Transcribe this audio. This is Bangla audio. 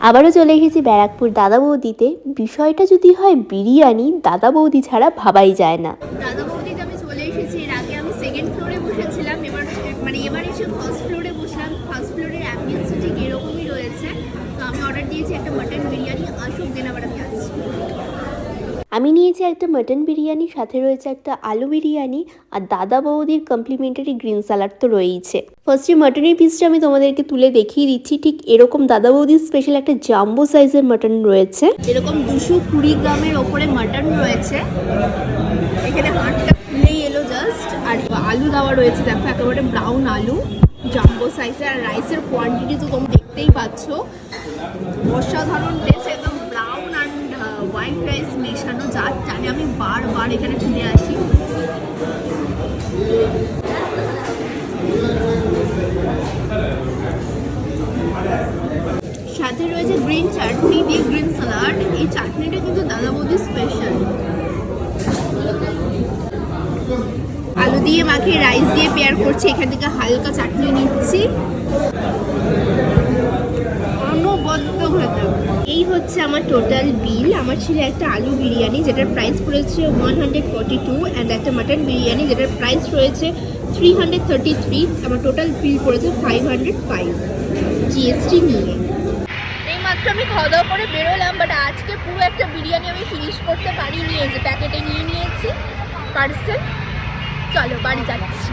আবারও চলে এসেছি ব্যারাকপুর দাদা বৌদিতে। বিষয়টা যদি হয় বিরিয়ানি, দাদা বৌদি ছাড়া ভাবাই যায় না। দাদা বৌদিতে আমি চলে এসেছি। এর আগে আমি সেকেন্ড ফ্লোরে বসেছিলাম, এবার এসে ফার্স্ট ফ্লোরে বসলাম। ফার্স্ট ফ্লোরের অ্যাম্বিয়েন্সটা ঠিক এরকমই রয়েছে। তো আমি অর্ডার দিয়েছি একটা মাটন বিরিয়ানি। আসুক দেন আবার আমি আসছি। আমি নিয়েছি একটা মাটন বিরিয়ানি, সাথে রয়েছে একটা আলু বিরিয়ানি, আর দাদা বৌদির কমপ্লিমেন্টারি গ্রিন স্যালাড তো রয়েছে। ফার্স্টে মাটনের পিসটা আমি তোমাদেরকে তুলে দেখিয়ে দিচ্ছি। ঠিক এরকম দাদা বৌদির স্পেশাল একটা জাম্বো সাইজের মাটন রয়েছে। এরকম 220 গ্রামের ওপরে মাটন রয়েছে। এখানে হাঁটটা খুলেই এলো জাস্ট। আর আলু দেওয়া রয়েছে, দেখো একেবারে ব্রাউন আলু, জাম্বো সাইজের। আর রাইসের কোয়ান্টিটি তো তোমরা দেখতেই পাচ্ছ। অসাধারণ টেস্ট, একদম ব্রাউন অ্যান্ড হোয়াইট রাইস মেশানো, যার টানে আমি বারবার এখানে ফিরে আসি। সাথে রয়েছে গ্রিন চাটনি দিয়ে গ্রিন স্যালাড। এই চাটনিটা কিন্তু দাদা বৌদির স্পেশাল। আলু দিয়ে মাখিয়ে রাইস দিয়ে পেয়ার করছি। এখান থেকে হালকা চাটনি নিচ্ছি। অনবদ্য খেতে। এই হচ্ছে আমার টোটাল বিল। আমার ছিল একটা আলু বিরিয়ানি যেটার প্রাইস পড়েছে 142, অ্যান্ড একটা মাটন বিরিয়ানি যেটার প্রাইস রয়েছে 333। আমার টোটাল বিল পড়েছে 505 জিএসটি নিয়ে। এইমাত্র আমি খাওয়া দাওয়া করে বেরোলাম, বাট আজকে পুরো একটা বিরিয়ানি আমি ফিনিশ করতে পারিনি। এই যে প্যাকেটে নিয়ে নিয়েছি পার্সেল। চলো বাড়ি যাচ্ছি।